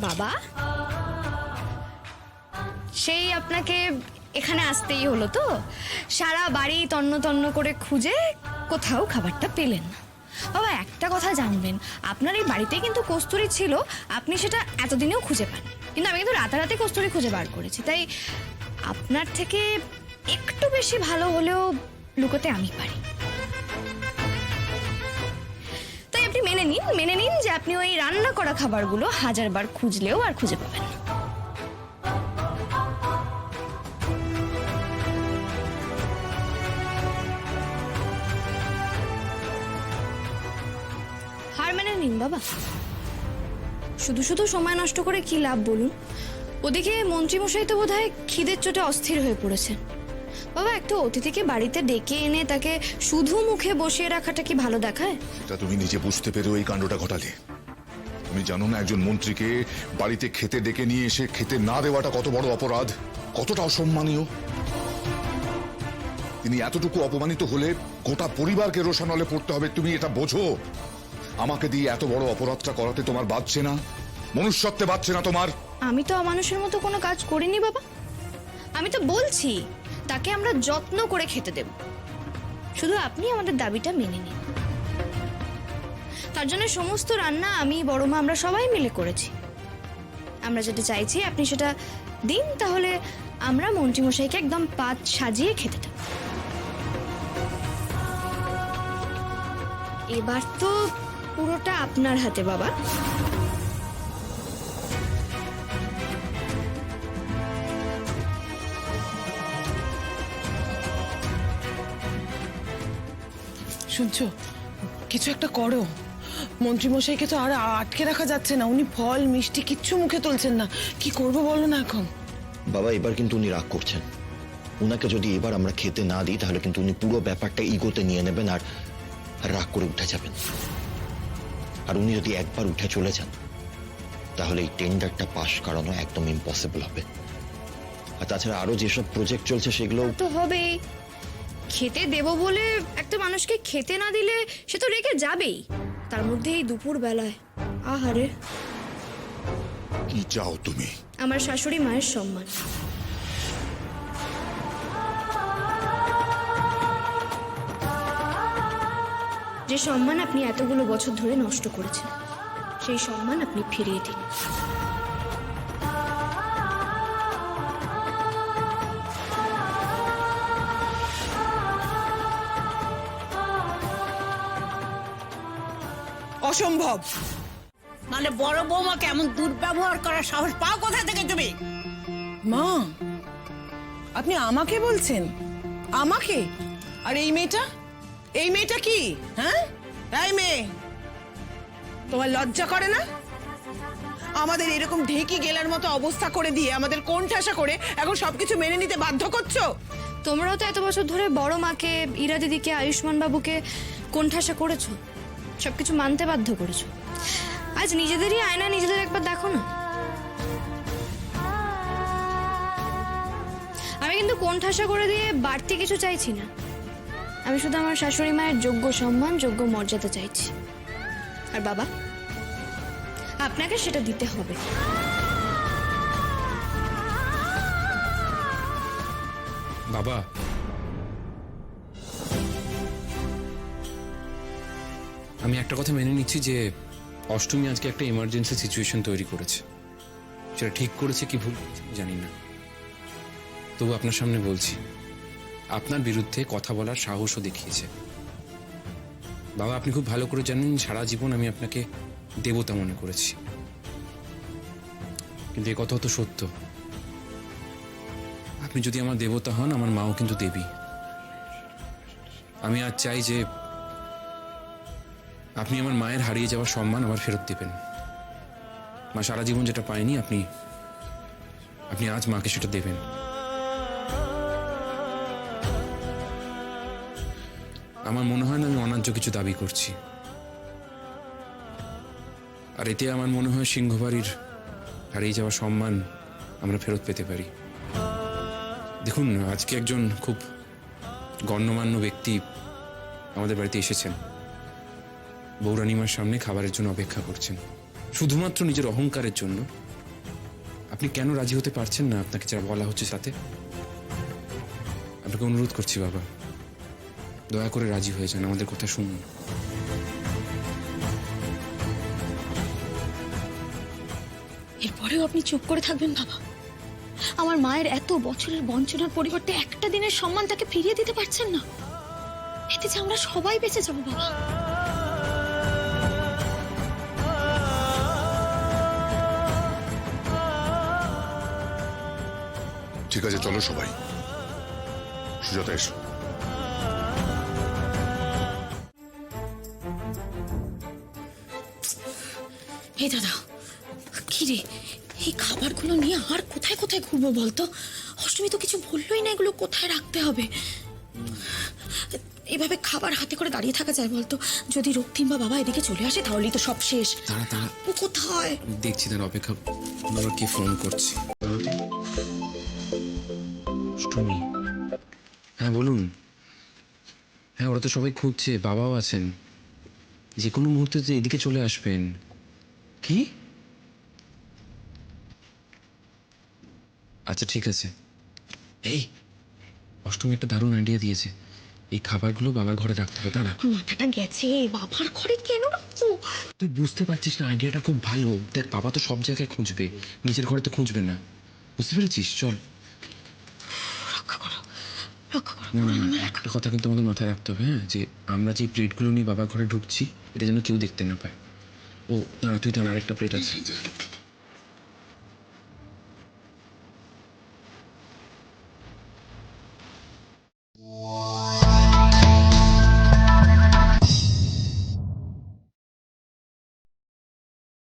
বাবা, সেই আপনাকে এখানে আসতেই হলো তো? সারা বাড়ি তন্ন তন্ন করে খুঁজে কোথাও খাবারটা পেলেন না। বাবা, একটা কথা জানবেন, আপনার এই বাড়িতে কিন্তু কস্তুরী ছিল, আপনি সেটা এতদিনেও খুঁজে পান, কিন্তু আমি কিন্তু রাতারাতি কস্তুরী খুঁজে বার করেছি। তাই আপনার থেকে একটু বেশি ভালো হলেও লুকোতে আমি পারি। তাই আপনি মেনে নিন যে আপনি ওই রান্না করা খাবারগুলো হাজারবার খুঁজলেও আর খুঁজে পাবেন না। হার মেনে নিন বাবা। শুধু শুধু সময় নষ্ট করে কি লাভ বলুন? ওদিকে মন্ত্রীমশাই তো বোধহয় খিদের চোটে অস্থির হয়ে পড়েছেন। বাবা, একটা অতিথিকে বাড়িতে ডেকে এনে তাকে শুধু মুখে বসিয়ে রাখাটা কি ভালো দেখায়? সেটা তুমি নিজে বুঝতে পেরে এই কাণ্ডটা ঘটালে। তুমি জানো না একজন মন্ত্রীকে বাড়িতে খেতে ডেকে নিয়ে এসে খেতে না দেওয়াটা কত বড় অপরাধ, কতটা অসম্মানীয়। তিনি এতটুকু অপমানিত হলে গোটা পরিবারকে রোষানলে পড়তে হবে, তুমি এটা বোঝো? আমাকে দিয়ে এত বড় অপরাধটা করাতে তোমার বাধছে না? মনুষ্যত্বে বাধছে না তোমার? আমি তো অমানুষের মতো কোনো কাজ করিনি বাবা। আমি তো বলছি তাকে আমরা যত্ন করে খেতে দেব, শুধু আপনি আমাদের দাবিটা মেনে নিন। তার জন্য সমস্ত রান্না আমি, বড় মা, আমরা সবাই মিলে করেছি। আমরা যেটা চাইছি আপনি সেটা দিন, তাহলে আমরা মন্ত্রীমশাইকে একদম পাত সাজিয়ে খেতে দেব। এবার তো পুরোটা আপনার হাতে বাবা। শুনছো, কিছু একটা করো। মন্ত্রীমশাইকে তো আর আটকে রাখা যাচ্ছে না, উনি ফল মিষ্টি কিচ্ছু মুখে তুলছেন না। কি করবো বলো না এখন? বাবা, এবার কিন্তু উনি রাগ করছেন। উনাকে যদি এবার আমরা খেতে না দিই তাহলে কিন্তু উনি পুরো ব্যাপারটা ইগোতে নিয়ে নেবেন আর রাগ করে উঠে যাবেন। আর উনি যদি একবার উঠে চলে যান তাহলে এই টেন্ডারটা পাশ করানো একদম ইম্পসিবল হবে। আর তাছাড়া আরো যেসব প্রজেক্ট চলছে সেগুলো তো হবেই। খেতে দেব বলে একটা মানুষকে খেতে না দিলে সে তো রেগে যাবেই, তার মধ্যে এই দুপুর বেলায়। আহারে, কি চাও তুমি? আমার শাশুড়ি মায়ের সম্মান। যে সম্মান আপনি এতগুলো বছর ধরে নষ্ট করেছেন, সেই সম্মান আপনি ফিরিয়ে দিন। অসম্ভব। মানে বড় বৌমা কেমন দুর্ব্যবহার করার সাহস পাও কোথা থেকে তুমি? মা, আপনি আমাকে বলছেন? আমাকে? আর এই মেয়েটা, এই মেয়েটা কি? হ্যাঁ, এই মেয়ে, তোমার লজ্জা করে না? আমাদের এরকম ঢেকি গেলার মতো অবস্থা করে দিয়ে আমাদের কোন ঠাসা করে এখন সবকিছু মেনে নিতে বাধ্য করছো? তোমরাও তো এত বছর ধরে বড় মাকে, ইরা দিদিকে, আয়ুষ্মান বাবুকে কোণঠাসা করেছো, সবকিছু মানতে বাধ্য করেছো। আজ নিজেদেরই আয়না নিজেদের একবার দেখো না। আমি কিন্তু কোণঠাসা করে দিয়ে বাড়তি কিছু চাইছি না। আমি শুধু আমার শাশুড়ি মায়ের যোগ্য সম্মান, যোগ্য মর্যাদা চাইছি। আর বাবা, আপনাকে সেটা দিতে হবে। বাবা, আমি একটা কথা মেনে নিচ্ছি যে অষ্টমী আজকে একটা ইমার্জেন্সি সিচুয়েশন তৈরি করেছে। সেটা ঠিক করেছে কি ভুল করেছে জানি না, তবু আপনার সামনে বলছি, আপনার বিরুদ্ধে কথা বলার সাহসও দেখিয়েছে। বাবা, আপনি খুব ভালো করে জানেন সারা জীবন আমি আপনাকে দেবতা মনে করেছি, কিন্তু এ কথা তো সত্য। আপনি যদি আমার দেবতা হন, আমার মাও কিন্তু দেবী। আমি আজ চাই যে আপনি আমার মায়ের হারিয়ে যাওয়ার সম্মান আবার ফেরত দেবেন। মা সারা জীবন যেটা পায়নি, আপনি আজ মাকে সেটা দেবেন। আমার মনে হয় না আমি অন্যায্য কিছু দাবি করছি, আর এতে আমার মনে হয় সিংহবাড়ির হারিয়ে যাওয়া সম্মান আমরা ফেরত পেতে পারি। দেখুন, আজকে একজন খুব গণ্যমান্য ব্যক্তি আমাদের বাড়িতে এসেছেন, বৌরানিমার সামনে খাবারের জন্য অপেক্ষা করছেন। শুধুমাত্র নিজের অহংকারের জন্য আপনি কেন রাজি হতে পারছেন না? আপনাকে যা বলা হচ্ছে সাথে, আপনাকে অনুরোধ করছি বাবা, দয়া করে রাজি হয়ে যান, আমাদের কথা শুনুন। এরপরেও আপনি চুপ করে থাকবেন বাবা? আমার মায়ের এত বছরের বঞ্চনার পরিবর্তে একটা দিনের সম্মান তাকে ফিরিয়ে দিতে পারছেন না? এতে যে আমরা সবাই বেঁচে যাবো বাবা। ঠিক আছে, চলো সবাই। সুজাতা, এসো। এই দাদা, কি রে, এই খাবারগুলো নিয়ে আর কোথায় কোথায় ঘুরবো বলতো? অষ্টমী তো কিছু বললোই না এগুলো কোথায় রাখতে হবে। এভাবে খাবার হাতে করে দাঁড়িয়ে থাকা যায় বলতো? যদি রক্তিম বা বাবা এদিকে চলে আসে তাহলেই তো সব শেষ। দাঁড়া দাঁড়া, ও কোথায়? দেখছি, তার অপেক্ষা। বাবা কে ফোন করছে? অষ্টমী? হ্যাঁ বলুন। হ্যাঁ, ওরা তো সবাই খুঁজছে, বাবাও আছেন। যে কোনো মুহূর্তে তো এদিকে চলে আসবেন। কি? আচ্ছা ঠিক আছে। এই অষ্টমী একটা দারুণ আইডিয়া দিয়েছে, এই খাবারগুলো বাবার ঘরে রাখতে হবে। দাঁড়া, মাথাটা গেছে, বাবার ঘরে কেন রাখবো? তুই বুঝতে পারছিস না? আইডিয়াটা খুব ভালো। দেখ, বাবা তো সব জায়গায় খুঁজবে, নিজের ঘরে তো খুঁজবে না। বুঝতে পেরেছিস? চল। রক্ষা করো, রক্ষা করো। না না না, একটা কথা কিন্তু আমাদের মাথায় রাখতে হবে, হ্যাঁ, যে আমরা যে প্লেটগুলো নিয়ে বাবার ঘরে ঢুকছি এটা যেন কেউ দেখতে না পায়। ও দাঁড়া, তুই দাঁড়া, আরেকটা প্লেট আছে।